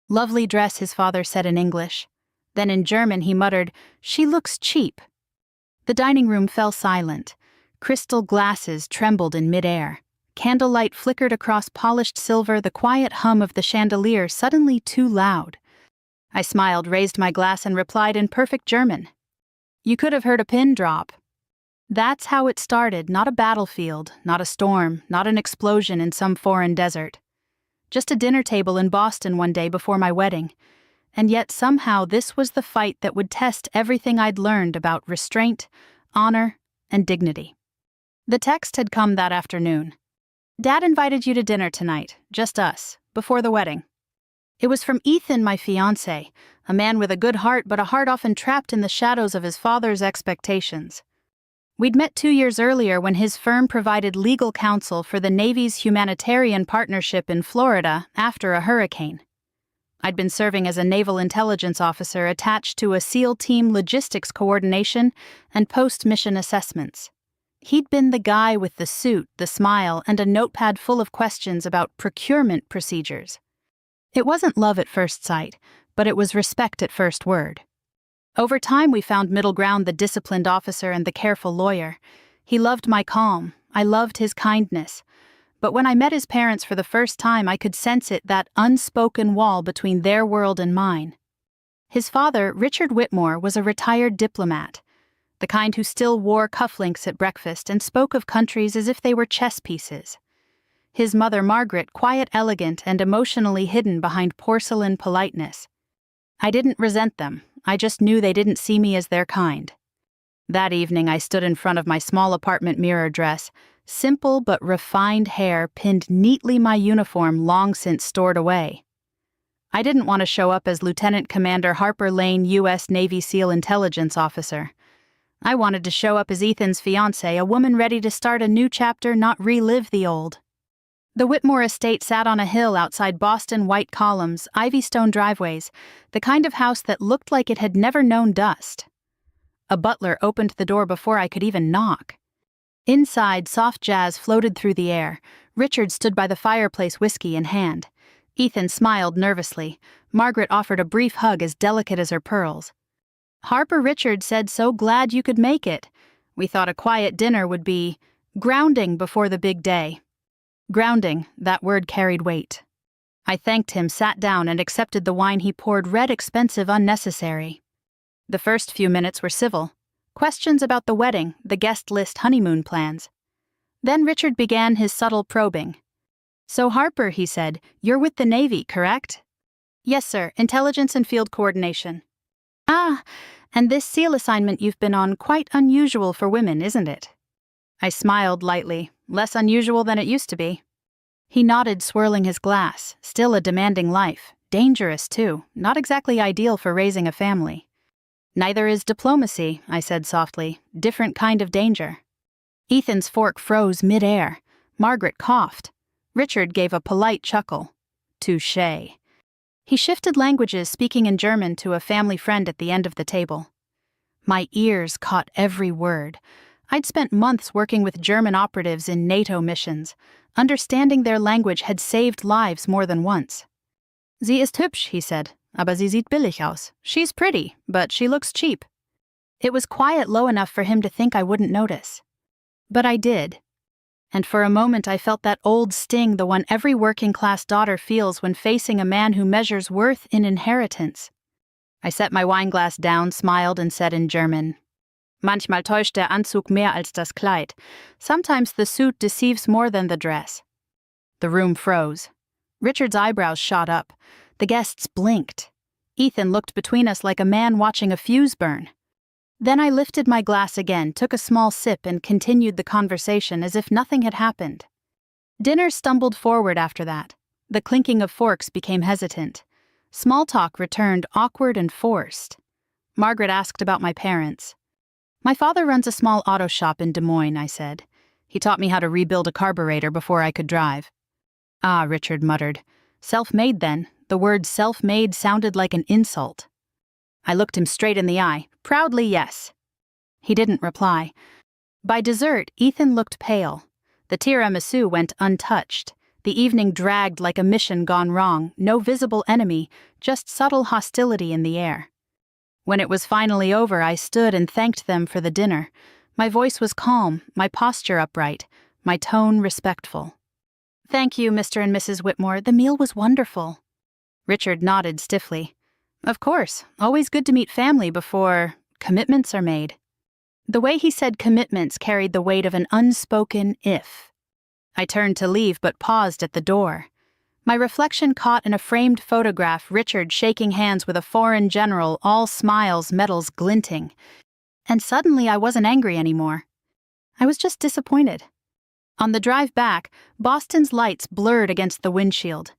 "Lovely dress," his father said in English. Then in German he muttered, "She looks cheap." The dining room fell silent. Crystal glasses trembled in midair. Candlelight flickered across polished silver, the quiet hum of the chandelier suddenly too loud. I smiled, raised my glass, and replied in perfect German. "You could have heard a pin drop." That's how it started, not a battlefield, not a storm, not an explosion in some foreign desert. Just a dinner table in Boston one day before my wedding. And yet somehow this was the fight that would test everything I'd learned about restraint, honor, and dignity. The text had come that afternoon. "Dad invited you to dinner tonight, just us, before the wedding." It was from Ethan, my fiancé, a man with a good heart but a heart often trapped in the shadows of his father's expectations. We'd met 2 years earlier when his firm provided legal counsel for the Navy's humanitarian partnership in Florida after a hurricane. I'd been serving as a naval intelligence officer attached to a SEAL team logistics coordination and post-mission assessments. He'd been the guy with the suit, the smile, and a notepad full of questions about procurement procedures. It wasn't love at first sight, but it was respect at first word. Over time we found middle ground, the disciplined officer and the careful lawyer. He loved my calm, I loved his kindness. But when I met his parents for the first time, I could sense it, that unspoken wall between their world and mine. His father, Richard Whitmore, was a retired diplomat, the kind who still wore cufflinks at breakfast and spoke of countries as if they were chess pieces. His mother, Margaret, quiet, elegant, and emotionally hidden behind porcelain politeness. I didn't resent them, I just knew they didn't see me as their kind. That evening I stood in front of my small apartment mirror dress, simple but refined hair pinned neatly, my uniform long since stored away. I didn't want to show up as Lieutenant Commander Harper Lane, U.S. Navy SEAL intelligence officer. I wanted to show up as Ethan's fiancée, a woman ready to start a new chapter, not relive the old. The Whitmore estate sat on a hill outside Boston, white columns, ivy stone driveways, the kind of house that looked like it had never known dust. A butler opened the door before I could even knock. Inside, soft jazz floated through the air. Richard stood by the fireplace, whiskey in hand. Ethan smiled nervously. Margaret offered a brief hug as delicate as her pearls. "Harper," Richard said, "so glad you could make it. We thought a quiet dinner would be grounding before the big day." Grounding, that word carried weight. I thanked him, sat down, and accepted the wine he poured, red, expensive, unnecessary. The first few minutes were civil. Questions about the wedding, the guest list, honeymoon plans. Then Richard began his subtle probing. "So Harper," he said, "you're with the Navy, correct?" "Yes, sir, intelligence and field coordination." "Ah, and this SEAL assignment you've been on, quite unusual for women, isn't it?" I smiled lightly, less unusual than it used to be. He nodded, swirling his glass. Still a demanding life. Dangerous, too. Not exactly ideal for raising a family. "Neither is diplomacy," I said softly. "Different kind of danger." Ethan's fork froze mid-air. Margaret coughed. Richard gave a polite chuckle. "Touché." He shifted languages, speaking in German to a family friend at the end of the table. My ears caught every word. I'd spent months working with German operatives in NATO missions. Understanding their language had saved lives more than once. "Sie ist hübsch," he said, "aber sie sieht billig aus. She's pretty, but she looks cheap." It was quiet low enough for him to think I wouldn't notice. But I did. And for a moment I felt that old sting, the one every working-class daughter feels when facing a man who measures worth in inheritance. I set my wineglass down, smiled, and said in German, "Manchmal täuscht der Anzug mehr als das Kleid. Sometimes the suit deceives more than the dress." The room froze. Richard's eyebrows shot up. The guests blinked. Ethan looked between us like a man watching a fuse burn. Then I lifted my glass again, took a small sip, and continued the conversation as if nothing had happened. Dinner stumbled forward after that. The clinking of forks became hesitant. Small talk returned, awkward and forced. Margaret asked about my parents. "My father runs a small auto shop in Des Moines," I said. "He taught me how to rebuild a carburetor before I could drive." "Ah," Richard muttered. "Self-made then." The word self-made sounded like an insult. I looked him straight in the eye. "Proudly, yes." He didn't reply. By dessert, Ethan looked pale. The tiramisu went untouched. The evening dragged like a mission gone wrong, no visible enemy, just subtle hostility in the air. When it was finally over, I stood and thanked them for the dinner. My voice was calm, my posture upright, my tone respectful. "Thank you, Mr. and Mrs. Whitmore. The meal was wonderful." Richard nodded stiffly. "Of course, always good to meet family before commitments are made." The way he said commitments carried the weight of an unspoken if. I turned to leave but paused at the door. My reflection caught in a framed photograph Richard shaking hands with a foreign general, all smiles, medals glinting. And suddenly I wasn't angry anymore. I was just disappointed. On the drive back, Boston's lights blurred against the windshield.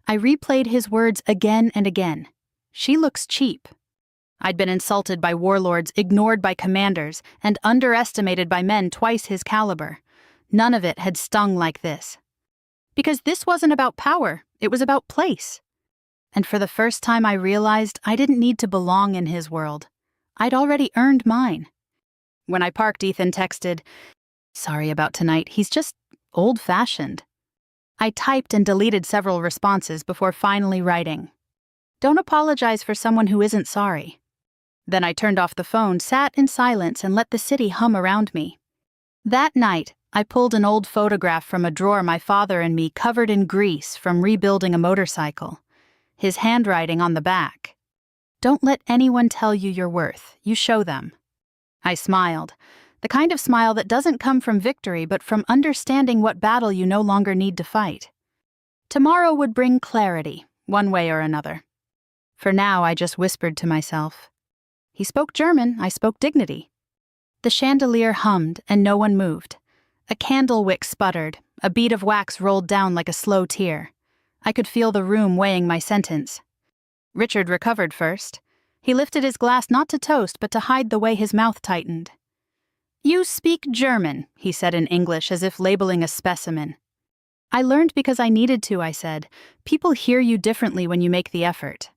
I replayed his words again and again. "She looks cheap." I'd been insulted by warlords, ignored by commanders, and underestimated by men twice his caliber. None of it had stung like this. Because this wasn't about power, it was about place. And for the first time I realized I didn't need to belong in his world. I'd already earned mine. When I parked, Ethan texted, "Sorry about tonight, he's just old-fashioned." I typed and deleted several responses before finally writing, "Don't apologize for someone who isn't sorry." Then I turned off the phone, sat in silence, and let the city hum around me. That night, I pulled an old photograph from a drawer my father and me covered in grease from rebuilding a motorcycle. His handwriting on the back. "Don't let anyone tell you your worth. You show them." I smiled. The kind of smile that doesn't come from victory but from understanding what battle you no longer need to fight. Tomorrow would bring clarity, one way or another. For now, I just whispered to myself. He spoke German, I spoke dignity. The chandelier hummed, and no one moved. A candle wick sputtered, a bead of wax rolled down like a slow tear. I could feel the room weighing my sentence. Richard recovered first. He lifted his glass not to toast, but to hide the way his mouth tightened. "You speak German," he said in English, as if labeling a specimen. "I learned because I needed to," I said. "People hear you differently when you make the effort."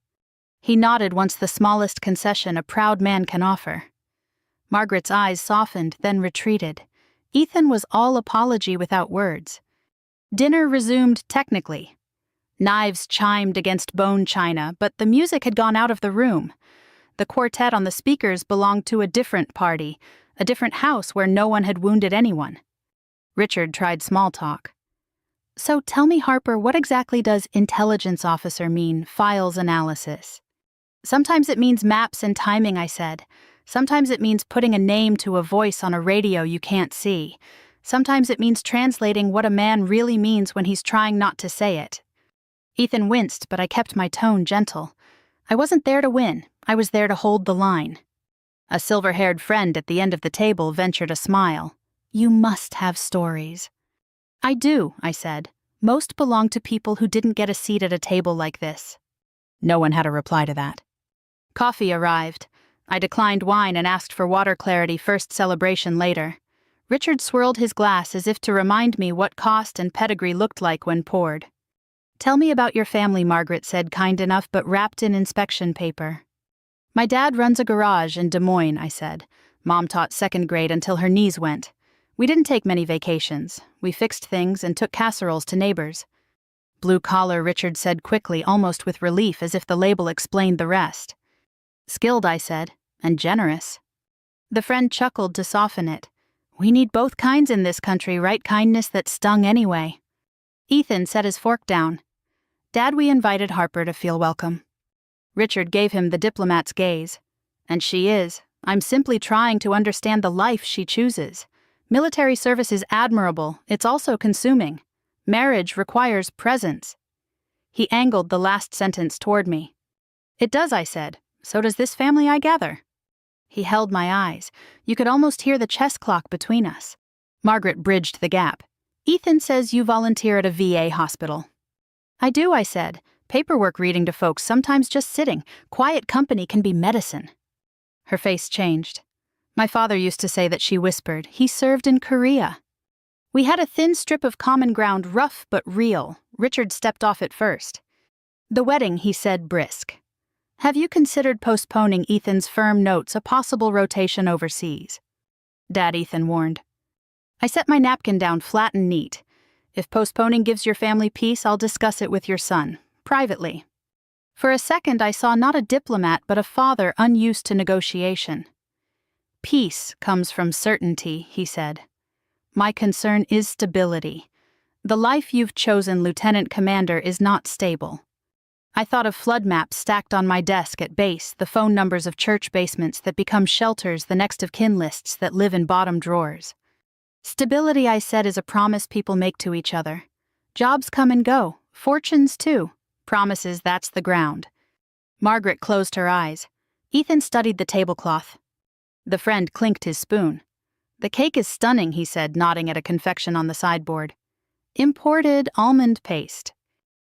He nodded once the smallest concession a proud man can offer. Margaret's eyes softened, then retreated. Ethan was all apology without words. Dinner resumed technically. Knives chimed against bone china, but the music had gone out of the room. The quartet on the speakers belonged to a different party, a different house where no one had wounded anyone. Richard tried small talk. "So tell me, Harper, what exactly does intelligence officer mean, files analysis?" "Sometimes it means maps and timing," I said. "Sometimes it means putting a name to a voice on a radio you can't see. Sometimes it means translating what a man really means when he's trying not to say it." Ethan winced, but I kept my tone gentle. I wasn't there to win. I was there to hold the line. A silver-haired friend at the end of the table ventured a smile. "You must have stories." "I do," I said. "Most belong to people who didn't get a seat at a table like this." No one had a reply to that. Coffee arrived. I declined wine and asked for water clarity first, celebration later. Richard swirled his glass as if to remind me what cost and pedigree looked like when poured. "Tell me about your family," Margaret said, kind enough but wrapped in inspection paper. "My dad runs a garage in Des Moines," I said. "Mom taught second grade until her knees went. We didn't take many vacations. We fixed things and took casseroles to neighbors." "Blue collar," Richard said quickly, almost with relief, as if the label explained the rest. "Skilled," I said, "and generous." The friend chuckled to soften it. "We need both kinds in this country, right? Kindness that stung anyway." Ethan set his fork down. "Dad, we invited Harper to feel welcome." Richard gave him the diplomat's gaze. "And she is. I'm simply trying to understand the life she chooses. Military service is admirable, it's also consuming. Marriage requires presence." He angled the last sentence toward me. "It does," I said. "So does this family, I gather." He held my eyes. You could almost hear the chess clock between us. Margaret bridged the gap. "Ethan says you volunteer at a VA hospital." "I do," I said. "Paperwork reading to folks, sometimes just sitting. Quiet company can be medicine." Her face changed. My father used to say that she whispered. He served in Korea. We had a thin strip of common ground, rough but real. Richard stepped off it first. "The wedding," he said, brisk. "Have you considered postponing Ethan's firm notes, a possible rotation overseas?" "Dad," Ethan warned. I set my napkin down flat and neat. If postponing gives your family peace, I'll discuss it with your son, privately. For a second, I saw not a diplomat but a father unused to negotiation. Peace comes from certainty, he said. My concern is stability. The life you've chosen, Lieutenant Commander, is not stable. I thought of flood maps stacked on my desk at base, the phone numbers of church basements that become shelters, the next of kin lists that live in bottom drawers. Stability, I said, is a promise people make to each other. Jobs come and go, fortunes too. Promises, that's the ground. Margaret closed her eyes. Ethan studied the tablecloth. The friend clinked his spoon. The cake is stunning, he said, nodding at a confection on the sideboard. Imported almond paste.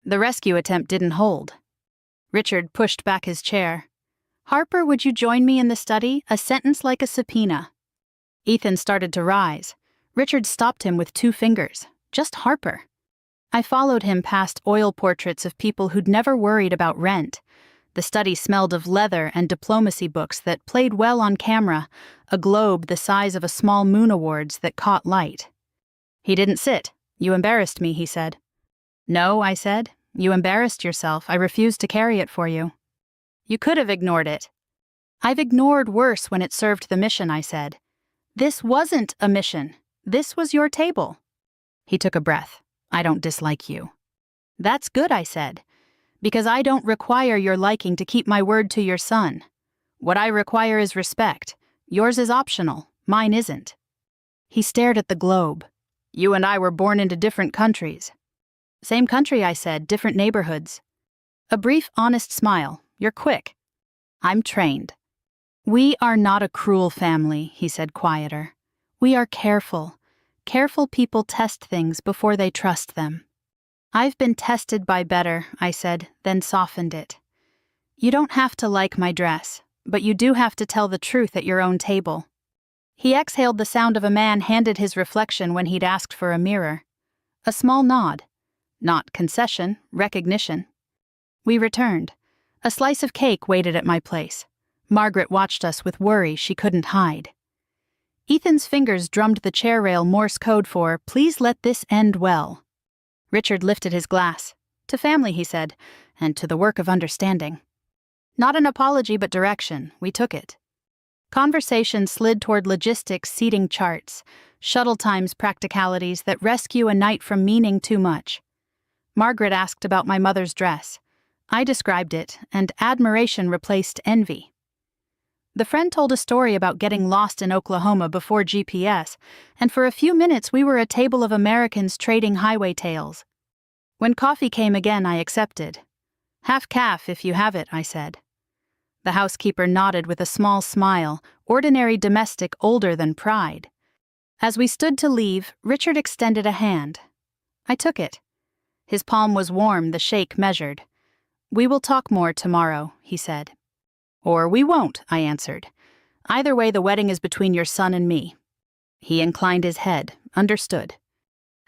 The rescue attempt didn't hold. Richard pushed back his chair. Harper, would you join me in the study? A sentence like a subpoena. Ethan started to rise. Richard stopped him with 2 fingers. Just Harper. I followed him past oil portraits of people who'd never worried about rent. The study smelled of leather and diplomacy books that played well on camera, a globe the size of a small moon awards that caught light. He didn't sit. You embarrassed me, he said. No, I said. You embarrassed yourself. I refused to carry it for you. You could have ignored it. I've ignored worse when it served the mission, I said. This wasn't a mission. This was your table. He took a breath. I don't dislike you. That's good, I said, because I don't require your liking to keep my word to your son. What I require is respect. Yours is optional. Mine isn't. He stared at the globe. You and I were born into different countries. Same country, I said, different neighborhoods. A brief, honest smile. You're quick. I'm trained. We are not a cruel family, he said, quieter. We are careful. Careful people test things before they trust them. I've been tested by better, I said, then softened it. You don't have to like my dress, but you do have to tell the truth at your own table. He exhaled the sound of a man handed his reflection when he'd asked for a mirror. A small nod. Not concession, recognition. We returned. A slice of cake waited at my place. Margaret watched us with worry she couldn't hide. Ethan's fingers drummed the chair rail Morse code for, please let this end well. Richard lifted his glass. To family, he said, and to the work of understanding. Not an apology but direction. We took it. Conversation slid toward logistics, seating charts, shuttle times, practicalities that rescue a night from meaning too much. Margaret asked about my mother's dress. I described it, and admiration replaced envy. The friend told a story about getting lost in Oklahoma before GPS, and for a few minutes we were a table of Americans trading highway tales. When coffee came again, I accepted. Half calf if you have it, I said. The housekeeper nodded with a small smile, ordinary domestic older than pride. As we stood to leave, Richard extended a hand. I took it. His palm was warm, the shake measured. We will talk more tomorrow, he said. Or we won't, I answered. Either way, the wedding is between your son and me. He inclined his head, understood.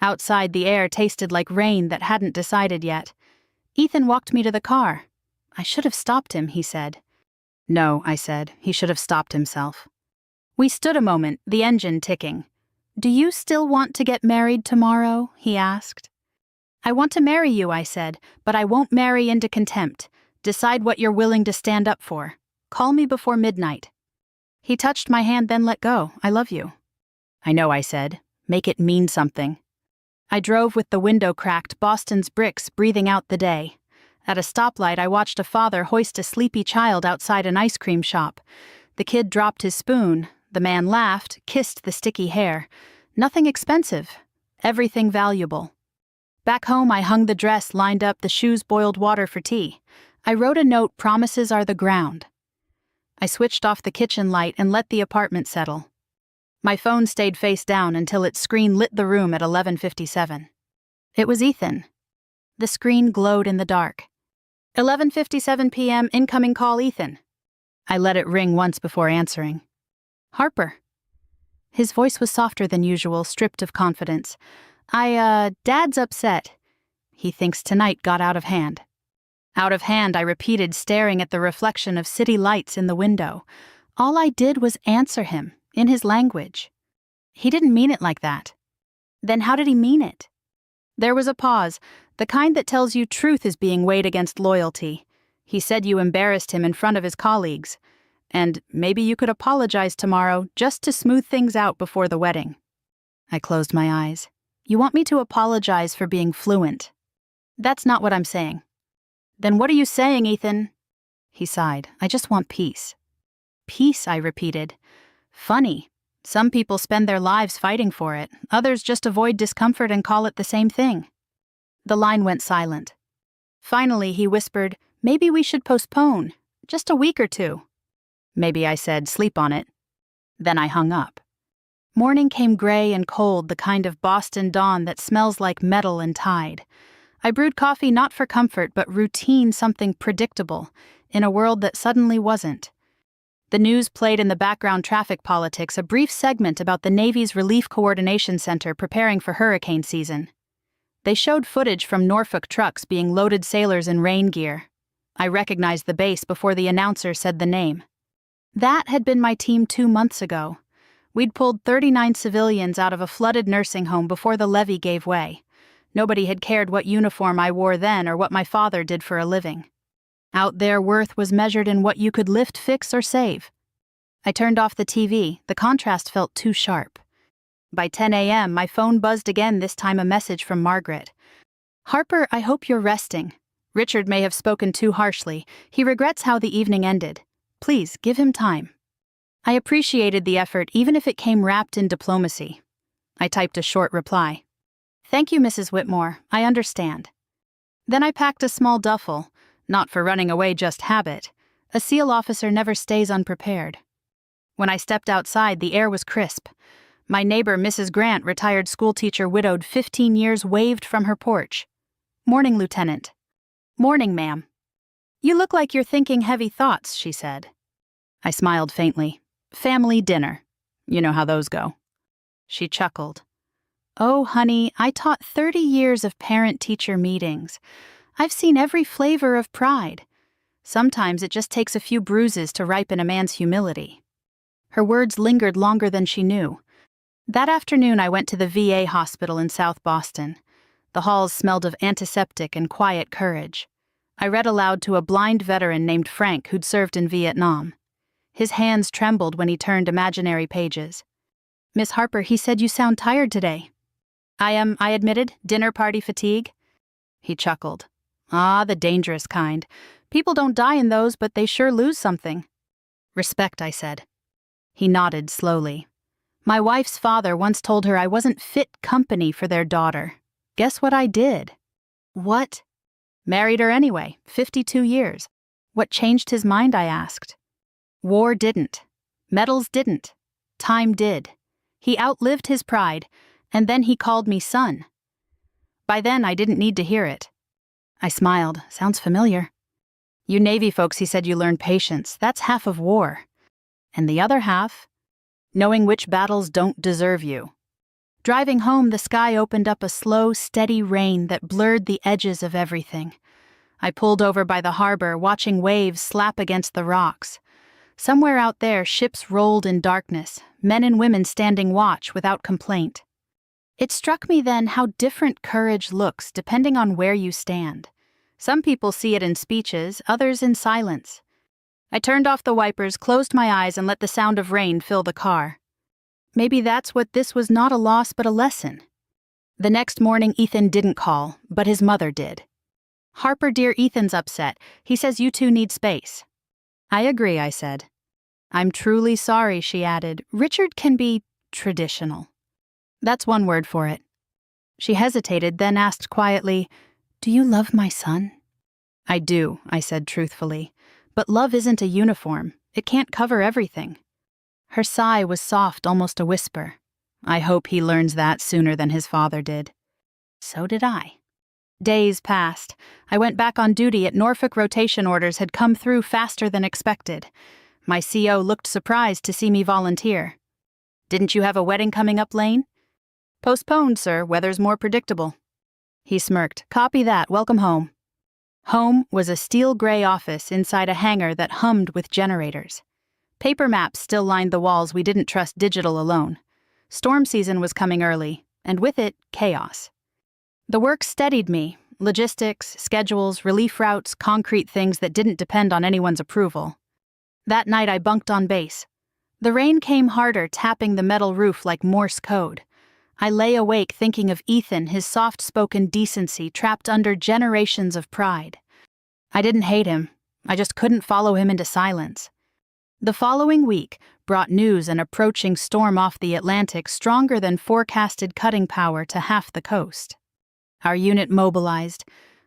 Outside, the air tasted like rain that hadn't decided yet. Ethan walked me to the car. I should have stopped him, he said. No, I said. He should have stopped himself. We stood a moment, the engine ticking. Do you still want to get married tomorrow? He asked. I want to marry you, I said, but I won't marry into contempt. Decide what you're willing to stand up for. Call me before midnight. He touched my hand, then let go. I love you. I know, I said. Make it mean something. I drove with the window cracked, Boston's bricks breathing out the day. At a stoplight, I watched a father hoist a sleepy child outside an ice cream shop. The kid dropped his spoon. The man laughed, kissed the sticky hair. Nothing expensive. Everything valuable. Back home, I hung the dress, lined up the shoes, boiled water for tea. I wrote a note, promises are the ground. I switched off the kitchen light and let the apartment settle. My phone stayed face down until its screen lit the room at 11:57. It was Ethan. The screen glowed in the dark. 11:57 p.m. incoming call, Ethan. I let it ring once before answering. Harper. His voice was softer than usual, stripped of confidence. Dad's upset. He thinks tonight got out of hand. Out of hand, I repeated, staring at the reflection of city lights in the window. All I did was answer him, in his language. He didn't mean it like that. Then how did he mean it? There was a pause, the kind that tells you truth is being weighed against loyalty. He said you embarrassed him in front of his colleagues. And maybe you could apologize tomorrow just to smooth things out before the wedding. I closed my eyes. You want me to apologize for being fluent? That's not what I'm saying. Then what are you saying, Ethan? He sighed. I just want peace. Peace, I repeated. Funny. Some people spend their lives fighting for it. Others just avoid discomfort and call it the same thing. The line went silent. Finally, he whispered, maybe we should postpone. Just a week or two. Maybe, I said, sleep on it. Then I hung up. Morning came gray and cold, the kind of Boston dawn that smells like metal and tide. I brewed coffee not for comfort but routine, something predictable, in a world that suddenly wasn't. The news played in the background traffic politics, a brief segment about the Navy's Relief Coordination Center preparing for hurricane season. They showed footage from Norfolk trucks being loaded sailors in rain gear. I recognized the base before the announcer said the name. That had been my team 2 months ago. We'd pulled 39 civilians out of a flooded nursing home before the levee gave way. Nobody had cared what uniform I wore then or what my father did for a living. Out there, worth was measured in what you could lift, fix, or save. I turned off the TV. The contrast felt too sharp. By 10 a.m., my phone buzzed again, this time a message from Margaret. Harper, I hope you're resting. Richard may have spoken too harshly. He regrets how the evening ended. Please, give him time. I appreciated the effort, even if it came wrapped in diplomacy. I typed a short reply. Thank you, Mrs. Whitmore. I understand. Then I packed a small duffel, not for running away, just habit. A SEAL officer never stays unprepared. When I stepped outside, the air was crisp. My neighbor, Mrs. Grant, retired schoolteacher, widowed 15 years, waved from her porch. Morning, Lieutenant. Morning, ma'am. You look like you're thinking heavy thoughts, she said. I smiled faintly. Family dinner. You know how those go. She chuckled. Oh, honey, I taught 30 years of parent-teacher meetings. I've seen every flavor of pride. Sometimes it just takes a few bruises to ripen a man's humility. Her words lingered longer than she knew. That afternoon, I went to the VA hospital in South Boston. The halls smelled of antiseptic and quiet courage. I read aloud to a blind veteran named Frank who'd served in Vietnam. His hands trembled when he turned imaginary pages. Miss Harper, he said you sound tired today. I admitted, dinner party fatigue. He chuckled. Ah, the dangerous kind. People don't die in those, but they sure lose something. Respect, I said. He nodded slowly. My wife's father once told her I wasn't fit company for their daughter. Guess what I did? What? Married her anyway, 52 years. What changed his mind, I asked. War didn't. Medals didn't. Time did. He outlived his pride, and then he called me son. By then, I didn't need to hear it. I smiled. Sounds familiar. You Navy folks, he said, you learn patience. That's half of war. And the other half? Knowing which battles don't deserve you. Driving home, the sky opened up a slow, steady rain that blurred the edges of everything. I pulled over by the harbor, watching waves slap against the rocks. Somewhere out there, ships rolled in darkness, men and women standing watch without complaint. It struck me then how different courage looks depending on where you stand. Some people see it in speeches, others in silence. I turned off the wipers, closed my eyes, and let the sound of rain fill the car. Maybe that's what this was, not a loss but a lesson. The next morning, Ethan didn't call, but his mother did. Harper, dear, Ethan's upset. He says you two need space. I agree, I said. I'm truly sorry, she added. Richard can be traditional. That's one word for it. She hesitated, then asked quietly, Do you love my son? I do, I said truthfully. But love isn't a uniform. It can't cover everything. Her sigh was soft, almost a whisper. I hope he learns that sooner than his father did. So did I. Days passed. I went back on duty at Norfolk. Rotation orders had come through faster than expected. My CO looked surprised to see me volunteer. Didn't you have a wedding coming up, Lane? Postponed, sir. Weather's more predictable. He smirked. Copy that. Welcome home. Home was a steel gray office inside a hangar that hummed with generators. Paper maps still lined the walls. We didn't trust digital alone. Storm season was coming early, and with it, chaos. The work steadied me: logistics, schedules, relief routes, concrete things that didn't depend on anyone's approval. That night I bunked on base. The rain came harder, tapping the metal roof like Morse code. I lay awake thinking of Ethan, his soft-spoken decency trapped under generations of pride. I didn't hate him. I just couldn't follow him into silence. The following week brought news an approaching storm off the Atlantic stronger than forecasted cutting power to half the coast. Our unit mobilized.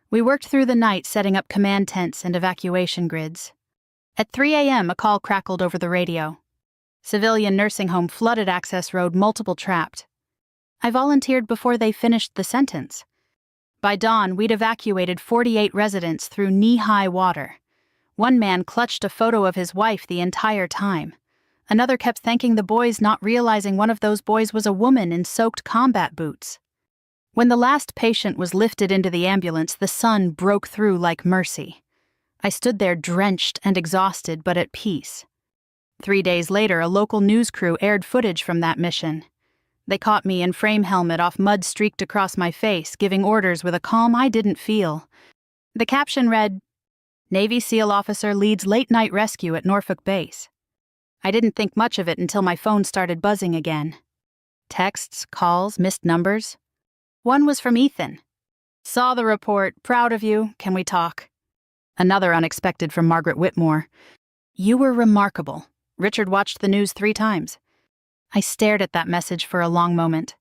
We worked through the night setting up command tents and evacuation grids. At 3 a.m., a call crackled over the radio. Civilian nursing home flooded access road, multiple trapped. I volunteered before they finished the sentence. By dawn, we'd evacuated 48 residents through knee-high water. One man clutched a photo of his wife the entire time. Another kept thanking the boys, not realizing one of those boys was a woman in soaked combat boots. When the last patient was lifted into the ambulance, the sun broke through like mercy. I stood there drenched and exhausted, but at peace. 3 days later, a local news crew aired footage from that mission. They caught me in frame helmet off mud streaked across my face, giving orders with a calm I didn't feel. The caption read, "Navy SEAL officer leads late-night rescue at Norfolk Base." I didn't think much of it until my phone started buzzing again. Texts, calls, missed numbers. One was from Ethan. "Saw the report. Proud of you. Can we talk?" Another unexpected from Margaret Whitmore. "You were remarkable. Richard watched the news 3 times. I stared at that message for a long moment.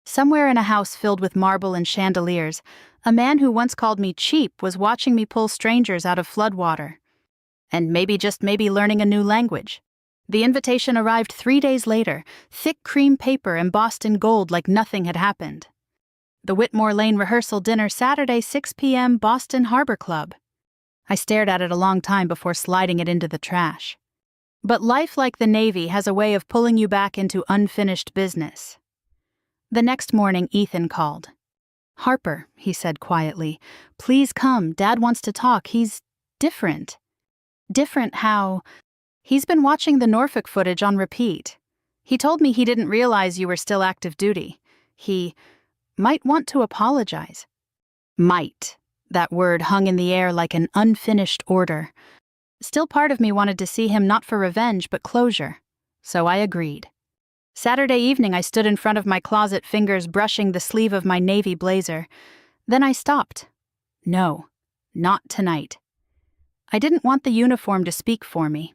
Somewhere in a house filled with marble and chandeliers, a man who once called me cheap was watching me pull strangers out of floodwater. And maybe, just maybe, learning a new language. The invitation arrived 3 days later, thick cream paper embossed in gold like nothing had happened. The Whitmore Lane rehearsal dinner, Saturday, 6 p.m., Boston Harbor Club. I stared at it a long time before sliding it into the trash. But life, like the Navy, has a way of pulling you back into unfinished business. The next morning, Ethan called. "Harper," he said quietly, "please come. Dad wants to talk. He's different." "Different how?" "He's been watching the Norfolk footage on repeat. He told me he didn't realize you were still active duty. He might want to apologize." Might. That word hung in the air like an unfinished order. Still, part of me wanted to see him not for revenge but closure. So I agreed. Saturday evening, I stood in front of my closet, fingers brushing the sleeve of my navy blazer. Then I stopped. No, not tonight. I didn't want the uniform to speak for me.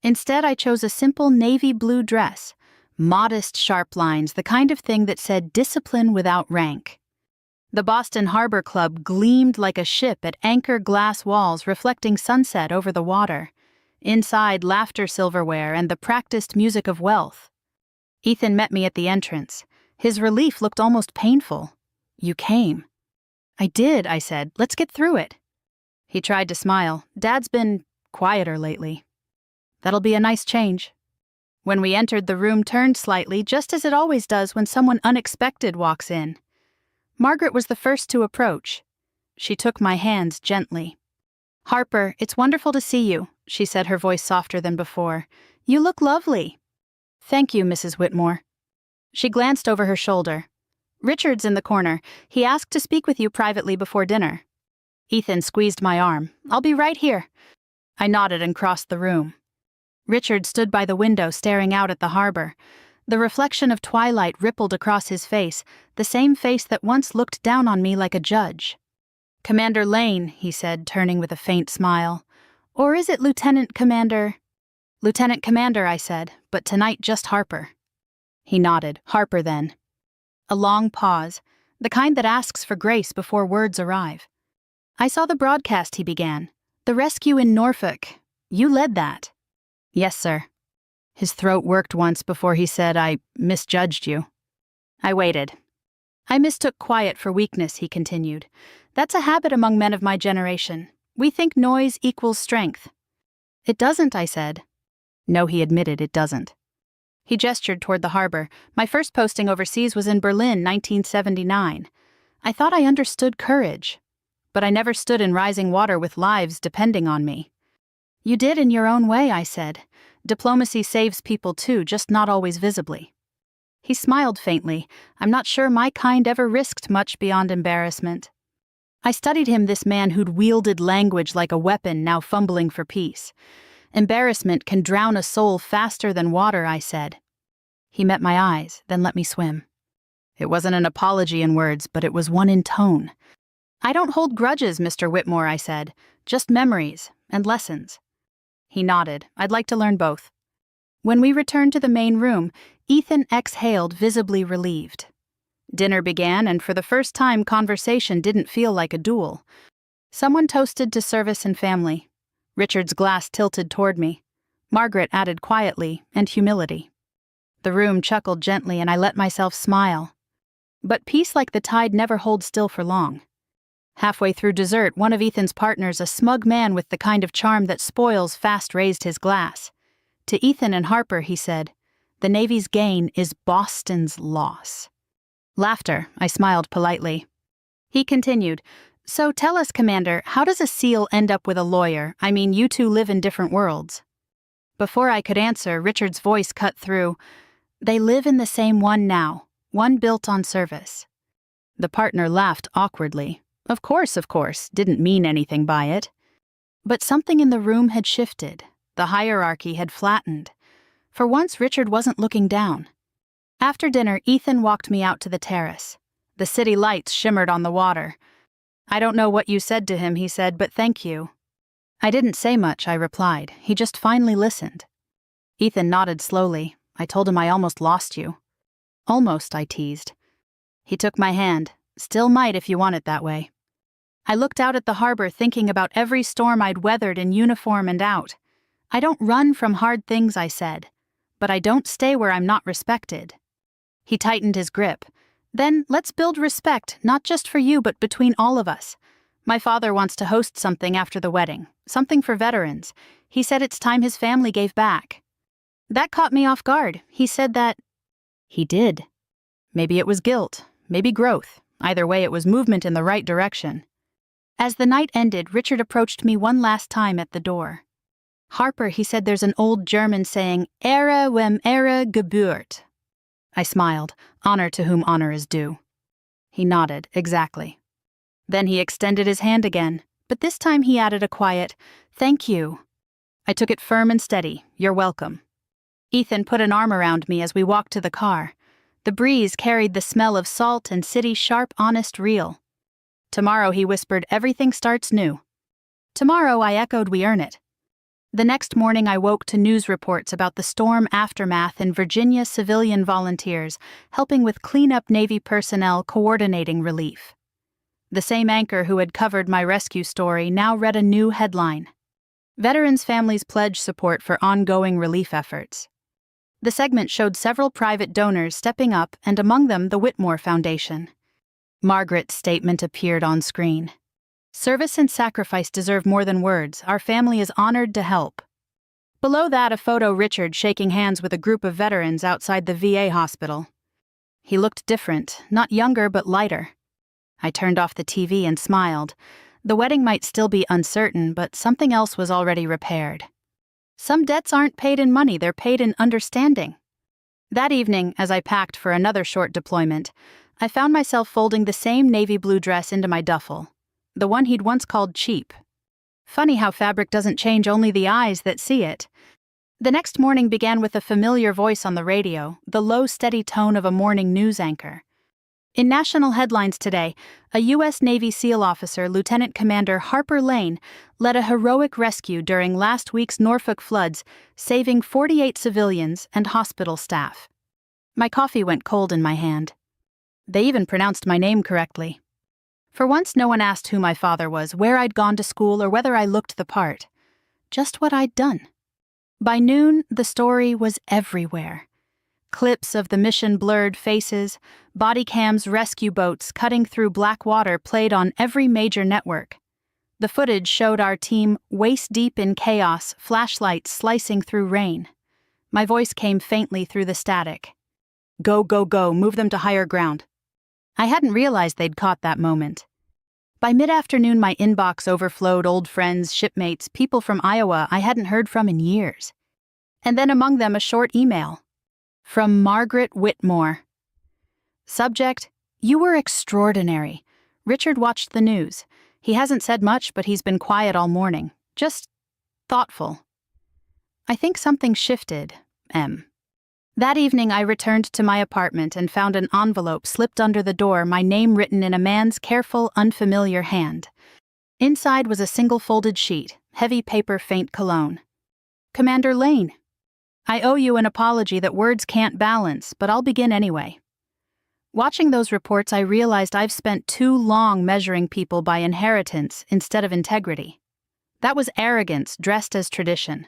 Instead, I chose a simple navy blue dress. Modest, sharp lines, the kind of thing that said discipline without rank. The Boston Harbor Club gleamed like a ship at anchor glass walls reflecting sunset over the water. Inside, laughter silverware and the practiced music of wealth. Ethan met me at the entrance. His relief looked almost painful. "You came." "I did," I said. "Let's get through it." He tried to smile. "Dad's been quieter lately." "That'll be a nice change." When we entered, the room turned slightly, just as it always does when someone unexpected walks in. Margaret was the first to approach. She took my hands gently. "Harper, it's wonderful to see you," she said, her voice softer than before. "You look lovely." "Thank you, Mrs. Whitmore." She glanced over her shoulder. "Richard's in the corner. He asked to speak with you privately before dinner." Ethan squeezed my arm. "I'll be right here." I nodded and crossed the room. Richard stood by the window staring out at the harbor. The reflection of twilight rippled across his face, the same face that once looked down on me like a judge. "Commander Lane," he said, turning with a faint smile. "Or is it Lieutenant Commander?" "Lieutenant Commander," I said, "but tonight just Harper." He nodded. "Harper, then." A long pause, the kind that asks for grace before words arrive. "I saw the broadcast," he began. "The rescue in Norfolk. You led that." "Yes, sir." His throat worked once before he said, "I misjudged you." I waited. "I mistook quiet for weakness," he continued. "That's a habit among men of my generation. We think noise equals strength." "It doesn't," I said. "No," he admitted, "it doesn't." He gestured toward the harbor. "My first posting overseas was in Berlin, 1979. I thought I understood courage. But I never stood in rising water with lives depending on me." "You did in your own way," I said. "Diplomacy saves people too, just not always visibly." He smiled faintly. I'm not sure my kind ever risked much beyond embarrassment. I studied him, this man who'd wielded language like a weapon, now fumbling for peace. Embarrassment can drown a soul faster than water, I said. He met my eyes, then let me swim. It wasn't an apology in words, but it was one in tone. I don't hold grudges, Mr. Whitmore, I said. Just memories and lessons. He nodded. I'd like to learn both. When we returned to the main room, Ethan exhaled, visibly relieved. Dinner began, and for the first time, conversation didn't feel like a duel. Someone toasted to service and family. Richard's glass tilted toward me. Margaret added quietly and humility. The room chuckled gently, and I let myself smile. But peace like the tide never holds still for long. Halfway through dessert, one of Ethan's partners, a smug man with the kind of charm that spoils, fast raised his glass. To Ethan and Harper, he said, "The Navy's gain is Boston's loss." Laughter. I smiled politely. He continued, "So tell us, Commander, how does a SEAL end up with a lawyer? I mean, you two live in different worlds." Before I could answer, Richard's voice cut through. "They live in the same one now, one built on service." The partner laughed awkwardly. Of course, didn't mean anything by it. But something in the room had shifted. The hierarchy had flattened. For once, Richard wasn't looking down. After dinner, Ethan walked me out to the terrace. The city lights shimmered on the water. "I don't know what you said to him," he said, "but thank you." I didn't say much, I replied. He just finally listened. Ethan nodded slowly. I told him I almost lost you. Almost, I teased. He took my hand. Still might if you want it that way. I looked out at the harbor, thinking about every storm I'd weathered in uniform and out. I don't run from hard things, I said. But I don't stay where I'm not respected. He tightened his grip. Then let's build respect, not just for you, but between all of us. My father wants to host something after the wedding, something for veterans. He said it's time his family gave back. That caught me off guard. He said that... He did. Maybe it was guilt, maybe growth. Either way, it was movement in the right direction. As the night ended, Richard approached me one last time at the door. "Harper," he said, "there's an old German saying, Ehre wem Ehre gebührt." I smiled, honor to whom honor is due. He nodded, exactly. Then he extended his hand again, but this time he added a quiet, "Thank you." I took it firm and steady. "You're welcome." Ethan put an arm around me as we walked to the car. The breeze carried the smell of salt and city sharp, honest, real. "Tomorrow," he whispered, "everything starts new." "Tomorrow," I echoed, "we earn it." The next morning I woke to news reports about the storm aftermath in Virginia, civilian volunteers, helping with cleanup, Navy personnel coordinating relief. The same anchor who had covered my rescue story now read a new headline. Veterans' families pledge support for ongoing relief efforts. The segment showed several private donors stepping up, and among them the Whitmore Foundation. Margaret's statement appeared on screen. "Service and sacrifice deserve more than words. Our family is honored to help." Below that, a photo Richard shaking hands with a group of veterans outside the VA hospital. He looked different, not younger but lighter. I turned off the TV and smiled. The wedding might still be uncertain, but something else was already repaired. Some debts aren't paid in money, they're paid in understanding. That evening, as I packed for another short deployment, I found myself folding the same navy blue dress into my duffel, the one he'd once called cheap. Funny how fabric doesn't change, only the eyes that see it. The next morning began with a familiar voice on the radio, the low, steady tone of a morning news anchor. In national headlines today, a U.S. Navy SEAL officer, Lieutenant Commander Harper Lane, led a heroic rescue during last week's Norfolk floods, saving 48 civilians and hospital staff. My coffee went cold in my hand. They even pronounced my name correctly. For once, no one asked who my father was, where I'd gone to school, or whether I looked the part. Just what I'd done. By noon, the story was everywhere. Clips of the mission-blurred faces, body cams, rescue boats cutting through black water played on every major network. The footage showed our team waist-deep in chaos, flashlights slicing through rain. My voice came faintly through the static. "Go, go, go, move them to higher ground." I hadn't realized they'd caught that moment. By mid-afternoon, my inbox overflowed, old friends, shipmates, people from Iowa I hadn't heard from in years. And then among them a short email. From Margaret Whitmore. Subject: You were extraordinary. Richard watched the news. He hasn't said much, but he's been quiet all morning. Just thoughtful. I think something shifted, M. That evening I returned to my apartment and found an envelope slipped under the door, my name written in a man's careful, unfamiliar hand. Inside was a single folded sheet, heavy paper, faint cologne. Commander Lane. I owe you an apology that words can't balance, but I'll begin anyway. Watching those reports, I realized I've spent too long measuring people by inheritance instead of integrity. That was arrogance dressed as tradition.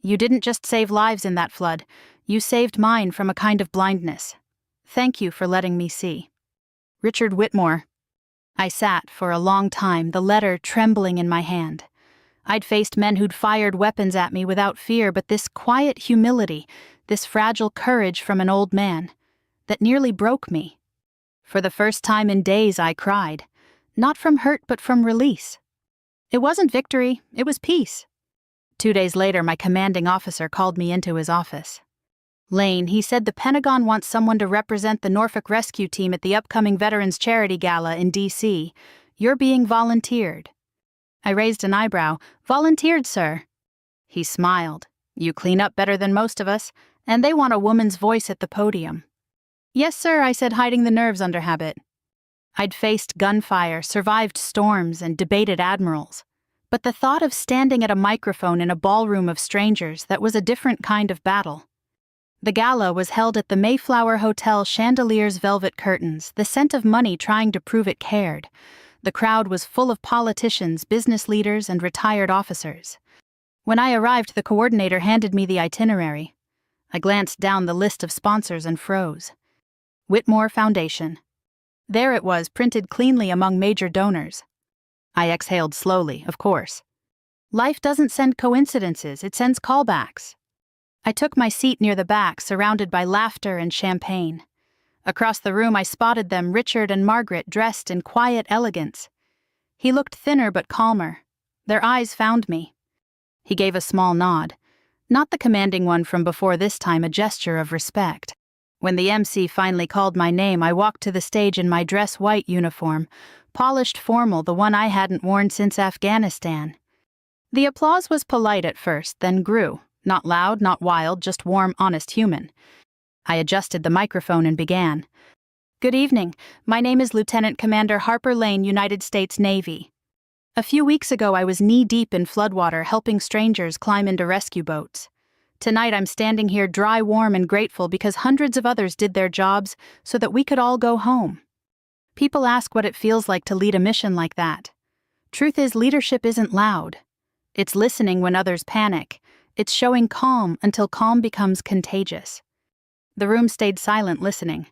You didn't just save lives in that flood, you saved mine from a kind of blindness. Thank you for letting me see. Richard Whitmore. I sat for a long time, the letter trembling in my hand. I'd faced men who'd fired weapons at me without fear, but this quiet humility, this fragile courage from an old man, that nearly broke me. For the first time in days I cried, not from hurt but from release. It wasn't victory, it was peace. 2 days later, my commanding officer called me into his office. Lane, he said, the Pentagon wants someone to represent the Norfolk Rescue Team at the upcoming Veterans Charity Gala in D.C. You're being volunteered. I raised an eyebrow. Volunteered, sir. He smiled. You clean up better than most of us, and they want a woman's voice at the podium. Yes, sir, I said, hiding the nerves under habit. I'd faced gunfire, survived storms, and debated admirals. But the thought of standing at a microphone in a ballroom of strangers, that was a different kind of battle. The gala was held at the Mayflower Hotel, chandeliers, velvet curtains, the scent of money trying to prove it cared. The crowd was full of politicians, business leaders, and retired officers. When I arrived, the coordinator handed me the itinerary. I glanced down the list of sponsors and froze. Whitmore Foundation. There it was, printed cleanly among major donors. I exhaled slowly, of course. Life doesn't send coincidences, it sends callbacks. I took my seat near the back, surrounded by laughter and champagne. Across the room I spotted them, Richard and Margaret, dressed in quiet elegance. He looked thinner but calmer. Their eyes found me. He gave a small nod. Not the commanding one from before, this time a gesture of respect. When the MC finally called my name, I walked to the stage in my dress white uniform, polished, formal, the one I hadn't worn since Afghanistan. The applause was polite at first, then grew. Not loud, not wild, just warm, honest human. I adjusted the microphone and began. Good evening. My name is Lieutenant Commander Harper Lane, United States Navy. A few weeks ago I was knee-deep in floodwater helping strangers climb into rescue boats. Tonight I'm standing here dry, warm, and grateful because hundreds of others did their jobs so that we could all go home. People ask what it feels like to lead a mission like that. Truth is, leadership isn't loud. It's listening when others panic. It's showing calm until calm becomes contagious. The room stayed silent, listening.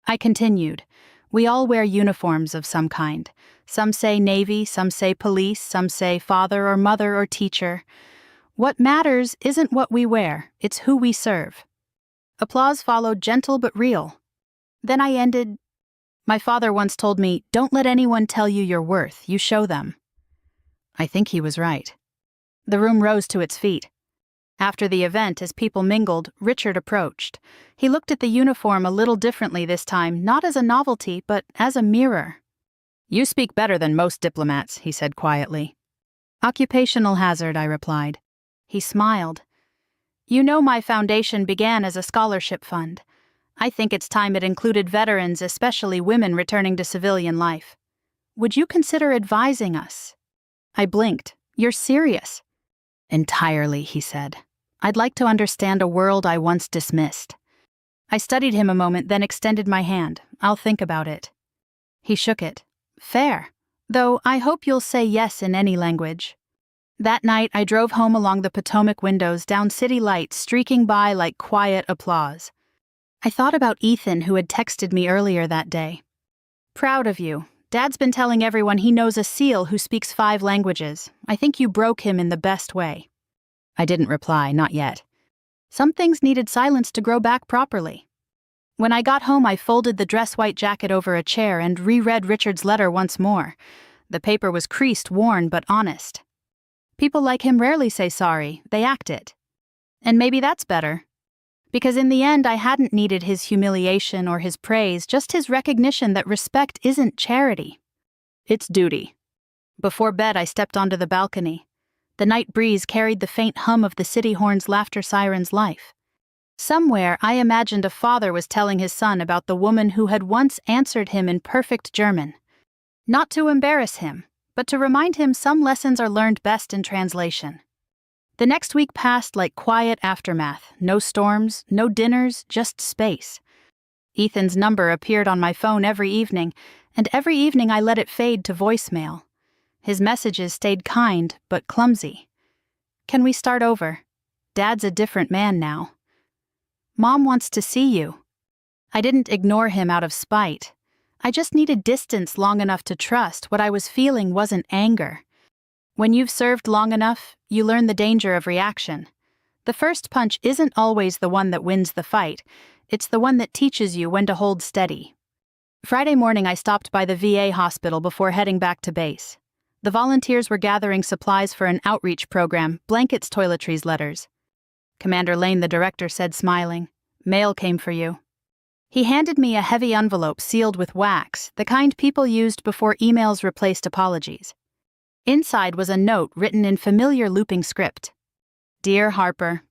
I continued. We all wear uniforms of some kind. Some say Navy, some say police, some say father or mother or teacher. What matters isn't what we wear, it's who we serve. Applause followed, gentle but real. Then I ended. My father once told me, don't let anyone tell you your worth, you show them. I think he was right. The room rose to its feet. After the event, as people mingled, Richard approached. He looked at the uniform a little differently this time, not as a novelty, but as a mirror. You speak better than most diplomats, he said quietly. Occupational hazard, I replied. He smiled. You know, my foundation began as a scholarship fund. I think it's time it included veterans, especially women returning to civilian life. Would you consider advising us? I blinked. You're serious? Entirely, he said. I'd like to understand a world I once dismissed. I studied him a moment, then extended my hand. I'll think about it. He shook it. Fair. Though I hope you'll say yes in any language. That night, I drove home along the Potomac windows, down city lights streaking by like quiet applause. I thought about Ethan, who had texted me earlier that day. Proud of you. Dad's been telling everyone he knows a SEAL who speaks 5 languages. I think you broke him in the best way. I didn't reply, not yet. Some things needed silence to grow back properly. When I got home, I folded the dress white jacket over a chair and reread Richard's letter once more. The paper was creased, worn, but honest. People like him rarely say sorry, they act it. And maybe that's better. Because in the end, I hadn't needed his humiliation or his praise, just his recognition that respect isn't charity. It's duty. Before bed, I stepped onto the balcony. The night breeze carried the faint hum of the city horn's laughter siren's life. Somewhere, I imagined a father was telling his son about the woman who had once answered him in perfect German. Not to embarrass him, but to remind him some lessons are learned best in translation. The next week passed like quiet aftermath. No storms, no dinners, just space. Ethan's number appeared on my phone every evening, and every evening I let it fade to voicemail. His messages stayed kind, but clumsy. Can we start over? Dad's a different man now. Mom wants to see you. I didn't ignore him out of spite. I just needed distance long enough to trust what I was feeling wasn't anger. When you've served long enough, you learn the danger of reaction. The first punch isn't always the one that wins the fight. It's the one that teaches you when to hold steady. Friday morning, I stopped by the VA hospital before heading back to base. The volunteers were gathering supplies for an outreach program, blankets, toiletries, letters. Commander Lane, the director, said, smiling, "Mail came for you." He handed me a heavy envelope sealed with wax, the kind people used before emails replaced apologies. Inside was a note written in familiar looping script. "Dear Harper,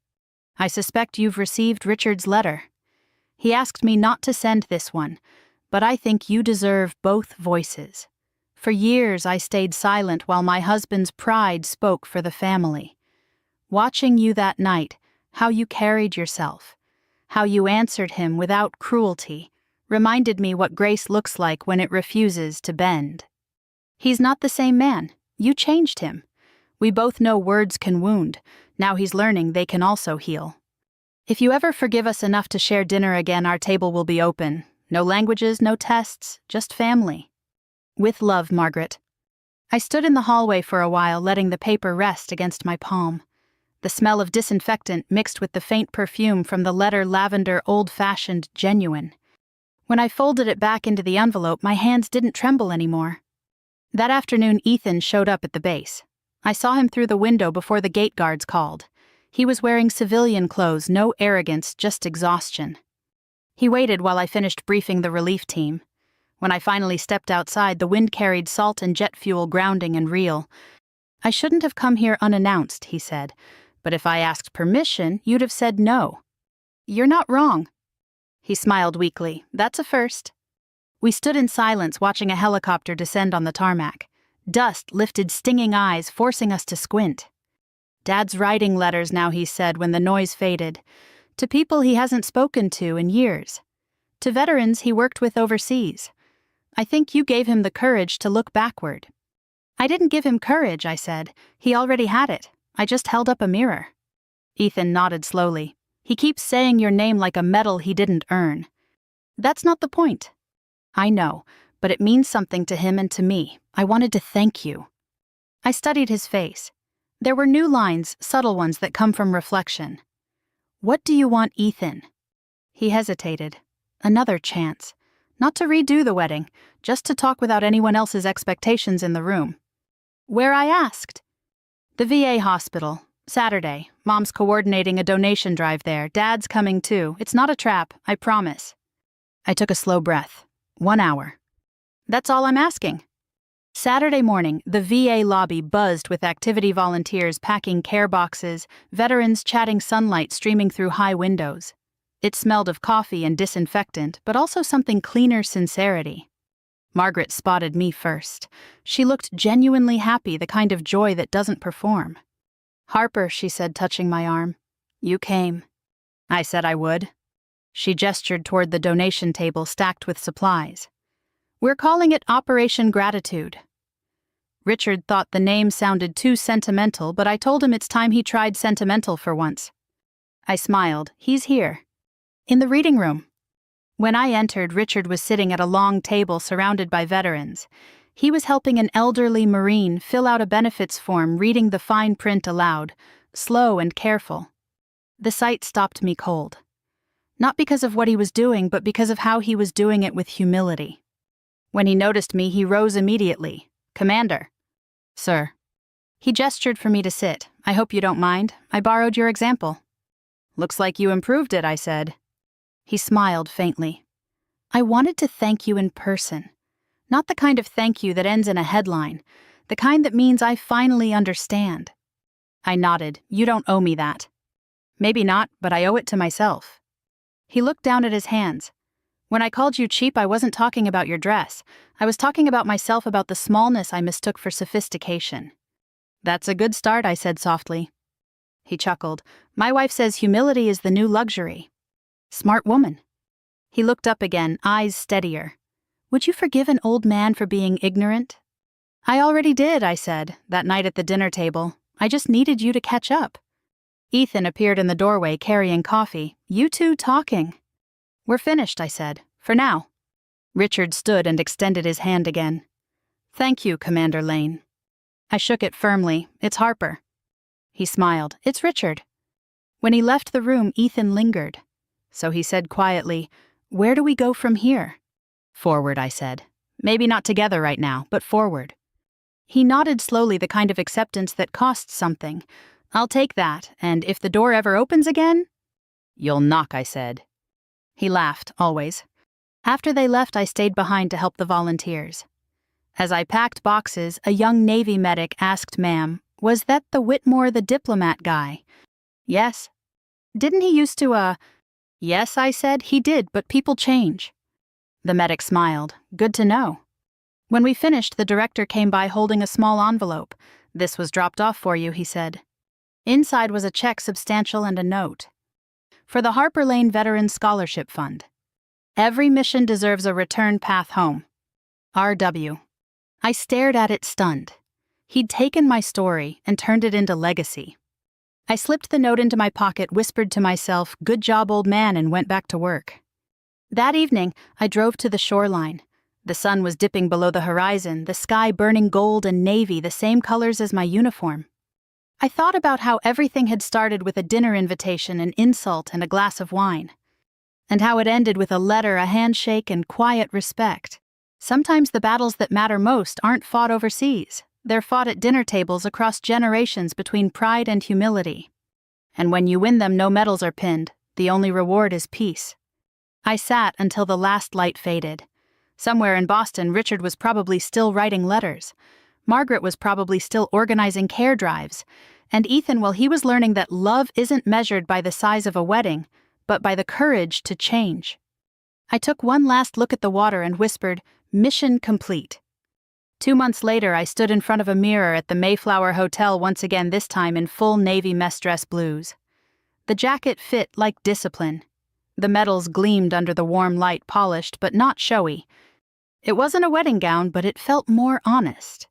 I suspect you've received Richard's letter. He asked me not to send this one, but I think you deserve both voices. For years I stayed silent while my husband's pride spoke for the family. Watching you that night, how you carried yourself, how you answered him without cruelty, reminded me what grace looks like when it refuses to bend. He's not the same man. You changed him. We both know words can wound. Now he's learning they can also heal. If you ever forgive us enough to share dinner again, our table will be open. No languages, no tests, just family. With love, Margaret." I stood in the hallway for a while, letting the paper rest against my palm. The smell of disinfectant mixed with the faint perfume from the letter, lavender, old-fashioned, genuine. When I folded it back into the envelope, my hands didn't tremble anymore. That afternoon, Ethan showed up at the base. I saw him through the window before the gate guards called. He was wearing civilian clothes, no arrogance, just exhaustion. He waited while I finished briefing the relief team. When I finally stepped outside, the wind carried salt and jet fuel grounding and real. "I shouldn't have come here unannounced," he said, "but if I asked permission, you'd have said no." "You're not wrong." He smiled weakly. "That's a first." We stood in silence, watching a helicopter descend on the tarmac. Dust lifted stinging eyes, forcing us to squint. "Dad's writing letters now," he said when the noise faded. "To people he hasn't spoken to in years. To veterans he worked with overseas. I think you gave him the courage to look backward." "I didn't give him courage," I said. "He already had it. I just held up a mirror." Ethan nodded slowly. "He keeps saying your name like a medal he didn't earn." "That's not the point." "I know, but it means something to him and to me. I wanted to thank you." I studied his face. There were new lines, subtle ones that come from reflection. "What do you want, Ethan?" He hesitated. Another chance. Not to redo the wedding, just to talk without anyone else's expectations in the room. "Where I asked." "The VA hospital. Saturday. Mom's coordinating a donation drive there. Dad's coming too. It's not a trap, I promise." I took a slow breath. 1 hour. "That's all I'm asking." Saturday morning, the VA lobby buzzed with activity volunteers packing care boxes, veterans chatting, sunlight streaming through high windows. It smelled of coffee and disinfectant, but also something cleaner, sincerity. Margaret spotted me first. She looked genuinely happy, the kind of joy that doesn't perform. "Harper," she said, touching my arm. "You came." I said I would. She gestured toward the donation table stacked with supplies. "We're calling it Operation Gratitude." Richard thought the name sounded too sentimental, but I told him it's time he tried sentimental for once. I smiled. "He's here." "In the reading room." When I entered, Richard was sitting at a long table surrounded by veterans. He was helping an elderly Marine fill out a benefits form, reading the fine print aloud, slow and careful. The sight stopped me cold. Not because of what he was doing, but because of how he was doing it with humility. When he noticed me, he rose immediately. "Commander." "Sir." He gestured for me to sit. "I hope you don't mind. I borrowed your example." Looks like you improved it, I said. He smiled faintly. I wanted to thank you in person. Not the kind of thank you that ends in a headline, the kind that means I finally understand. I nodded. You don't owe me that. Maybe not, but I owe it to myself. He looked down at his hands. When I called you cheap, I wasn't talking about your dress. I was talking about myself, about the smallness I mistook for sophistication. That's a good start, I said softly. He chuckled. My wife says humility is the new luxury. Smart woman. He looked up again, eyes steadier. Would you forgive an old man for being ignorant? I already did, I said, that night at the dinner table. I just needed you to catch up. Ethan appeared in the doorway carrying coffee. You two talking. We're finished, I said. For now. Richard stood and extended his hand again. Thank you, Commander Lane. I shook it firmly. It's Harper. He smiled. It's Richard. When he left the room, Ethan lingered. So he said quietly, Where do we go from here? Forward, I said. Maybe not together right now, but forward. He nodded slowly, the kind of acceptance that costs something. I'll take that, and if the door ever opens again? You'll knock, I said. He laughed, always. After they left, I stayed behind to help the volunteers. As I packed boxes, a young Navy medic asked Ma'am, Was that the Whitmore the diplomat guy? Yes. Didn't he used to, Yes, I said, he did, but people change. The medic smiled. Good to know. When we finished, the director came by holding a small envelope. This was dropped off for you, he said. Inside was a check, substantial, and a note. For the Harper Lane Veterans Scholarship Fund. Every mission deserves a return path home. R.W. I stared at it stunned. He'd taken my story and turned it into legacy. I slipped the note into my pocket, whispered to myself, Good job, old man, and went back to work. That evening, I drove to the shoreline. The sun was dipping below the horizon, the sky burning gold and navy, the same colors as my uniform. I thought about how everything had started with a dinner invitation, an insult, and a glass of wine. And how it ended with a letter, a handshake, and quiet respect. Sometimes the battles that matter most aren't fought overseas. They're fought at dinner tables across generations between pride and humility. And when you win them, no medals are pinned. The only reward is peace. I sat until the last light faded. Somewhere in Boston, Richard was probably still writing letters. Margaret was probably still organizing care drives. And Ethan, well, he was learning that love isn't measured by the size of a wedding, but by the courage to change. I took one last look at the water and whispered, Mission complete. 2 months later, I stood in front of a mirror at the Mayflower Hotel once again, this time in full Navy mess dress blues. The jacket fit like discipline. The medals gleamed under the warm light, polished but not showy. It wasn't a wedding gown, but it felt more honest.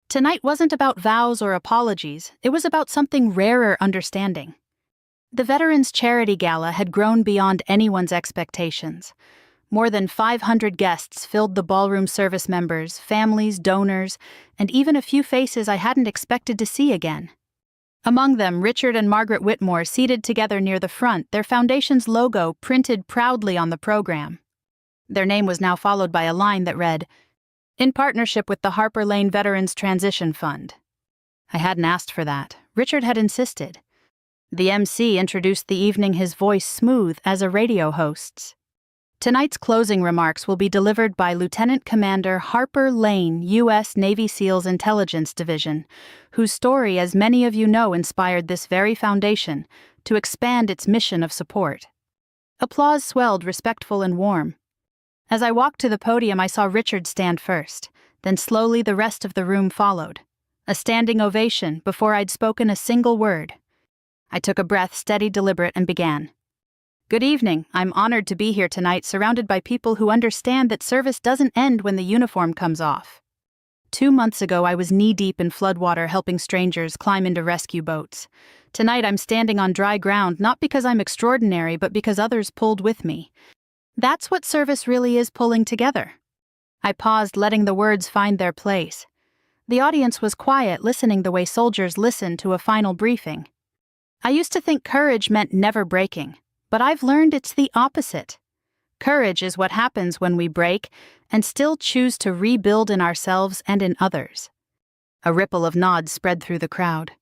Tonight wasn't about vows or apologies. It was about something rarer, understanding. The Veterans Charity Gala had grown beyond anyone's expectations. More than 500 guests filled the ballroom, service members, families, donors, and even a few faces I hadn't expected to see again. Among them, Richard and Margaret Whitmore seated together near the front, their foundation's logo printed proudly on the program. Their name was now followed by a line that read, In partnership with the Harper Lane Veterans Transition Fund. I hadn't asked for that. Richard had insisted. The MC introduced the evening, his voice smooth as a radio host's. Tonight's closing remarks will be delivered by Lieutenant Commander Harper Lane, U.S. Navy SEALs Intelligence Division, whose story, as many of you know, inspired this very foundation to expand its mission of support. Applause swelled, respectful and warm. As I walked to the podium, I saw Richard stand first, then slowly the rest of the room followed. A standing ovation before I'd spoken a single word. I took a breath, steady, deliberate, and began. Good evening. I'm honored to be here tonight, surrounded by people who understand that service doesn't end when the uniform comes off. 2 months ago, I was knee-deep in floodwater helping strangers climb into rescue boats. Tonight, I'm standing on dry ground, not because I'm extraordinary, but because others pulled with me. That's what service really is, pulling together. I paused, letting the words find their place. The audience was quiet, listening the way soldiers listen to a final briefing. I used to think courage meant never breaking. But I've learned it's the opposite. Courage is what happens when we break and still choose to rebuild in ourselves and in others. A ripple of nods spread through the crowd.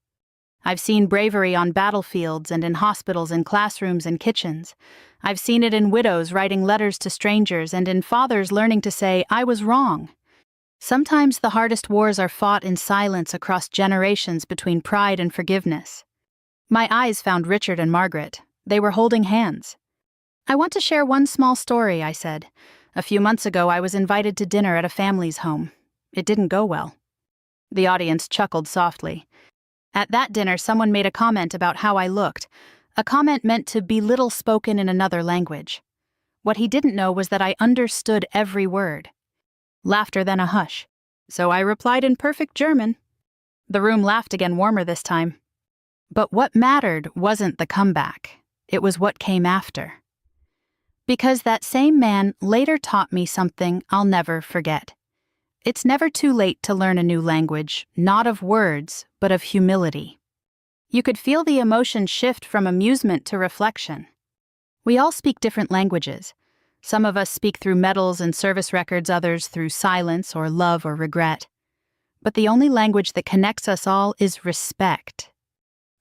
I've seen bravery on battlefields and in hospitals and classrooms and kitchens. I've seen it in widows writing letters to strangers and in fathers learning to say, "I was wrong." Sometimes the hardest wars are fought in silence across generations between pride and forgiveness. My eyes found Richard and Margaret. They were holding hands. "I want to share one small story," I said. "A few months ago, I was invited to dinner at a family's home. It didn't go well." The audience chuckled softly. At that dinner, someone made a comment about how I looked, a comment meant to belittle spoken in another language. What he didn't know was that I understood every word. Laughter, then a hush. So I replied in perfect German. The room laughed again, warmer this time. But what mattered wasn't the comeback. It was what came after. Because that same man later taught me something I'll never forget. It's never too late to learn a new language, not of words, but of humility. You could feel the emotion shift from amusement to reflection. We all speak different languages. Some of us speak through medals and service records, others through silence or love or regret. But the only language that connects us all is respect.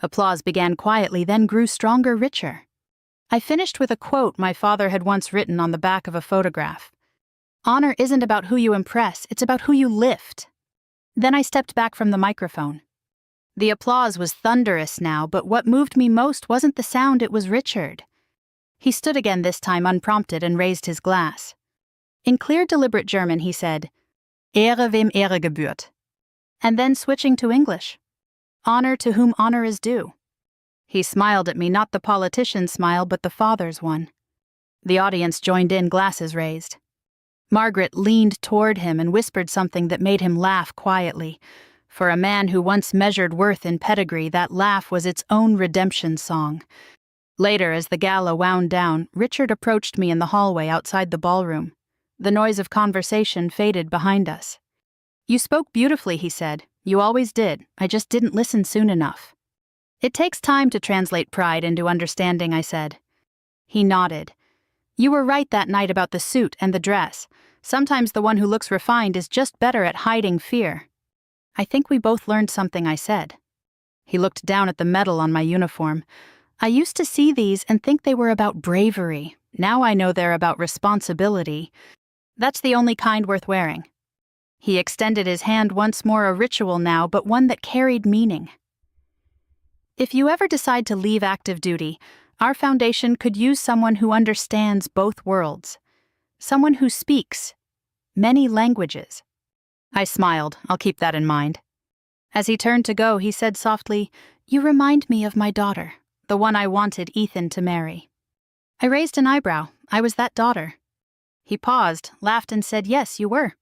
Applause began quietly, then grew stronger, richer. I finished with a quote my father had once written on the back of a photograph. "Honor isn't about who you impress, it's about who you lift." Then I stepped back from the microphone. The applause was thunderous now, but what moved me most wasn't the sound, it was Richard. He stood again this time unprompted and raised his glass. In clear, deliberate German, he said, "Ehre wem Ehre gebührt." And then switching to English, "Honor to whom honor is due." He smiled at me, not the politician's smile, but the father's one. The audience joined in, glasses raised. Margaret leaned toward him and whispered something that made him laugh quietly. For a man who once measured worth in pedigree, that laugh was its own redemption song. Later, as the gala wound down, Richard approached me in the hallway outside the ballroom. The noise of conversation faded behind us. "You spoke beautifully," he said. "You always did. I just didn't listen soon enough." "It takes time to translate pride into understanding," I said. He nodded. "You were right that night about the suit and the dress. Sometimes the one who looks refined is just better at hiding fear." "I think we both learned something," I said. He looked down at the medal on my uniform. "I used to see these and think they were about bravery. Now I know they're about responsibility. That's the only kind worth wearing." He extended his hand once more, a ritual now, but one that carried meaning. If you ever decide to leave active duty, our foundation could use someone who understands both worlds. Someone who speaks many languages. I smiled. I'll keep that in mind. As he turned to go, he said softly, "You remind me of my daughter, the one I wanted Ethan to marry." I raised an eyebrow. I was that daughter. He paused, laughed, and said, "Yes, you were."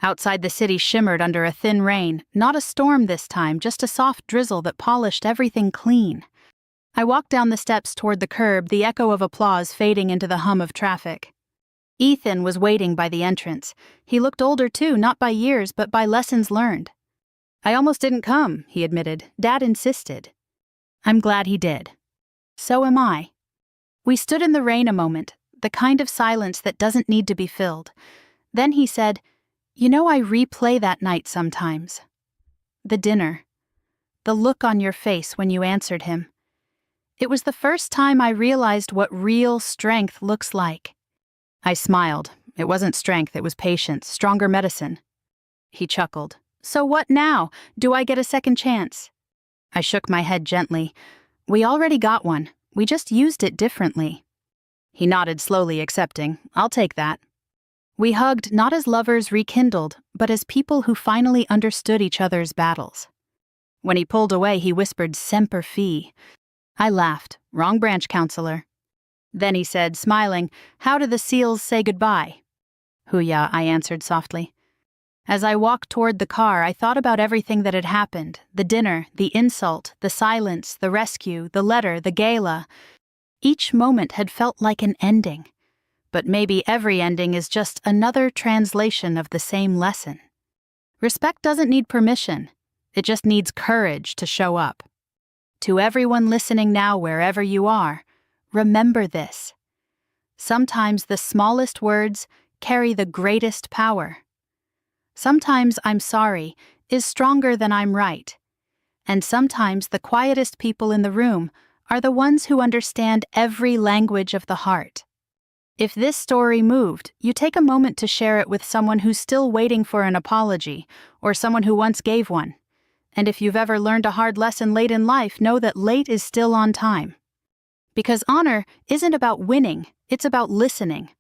Outside, the city shimmered under a thin rain, not a storm this time, just a soft drizzle that polished everything clean. I walked down the steps toward the curb, the echo of applause fading into the hum of traffic. Ethan was waiting by the entrance. He looked older too, not by years, but by lessons learned. "I almost didn't come," he admitted. "Dad insisted." I'm glad he did. So am I. We stood in the rain a moment, the kind of silence that doesn't need to be filled. Then he said, "You know, I replay that night sometimes. The dinner. The look on your face when you answered him. It was the first time I realized what real strength looks like." I smiled. It wasn't strength, it was patience, stronger medicine. He chuckled. "So what now? Do I get a second chance?" I shook my head gently. "We already got one. We just used it differently." He nodded slowly, accepting. "I'll take that." We hugged not as lovers rekindled, but as people who finally understood each other's battles. When he pulled away, he whispered, "Semper Fi." I laughed. "Wrong branch, counselor." Then he said, smiling, "How do the seals say goodbye?" "Huya," I answered softly. As I walked toward the car, I thought about everything that had happened, the dinner, the insult, the silence, the rescue, the letter, the gala. Each moment had felt like an ending. But maybe every ending is just another translation of the same lesson. Respect doesn't need permission. It just needs courage to show up. To everyone listening now, wherever you are, remember this. Sometimes the smallest words carry the greatest power. Sometimes "I'm sorry" is stronger than "I'm right." And sometimes the quietest people in the room are the ones who understand every language of the heart. If this story moved, you take a moment to share it with someone who's still waiting for an apology, or someone who once gave one. And if you've ever learned a hard lesson late in life, know that late is still on time. Because honor isn't about winning, it's about listening.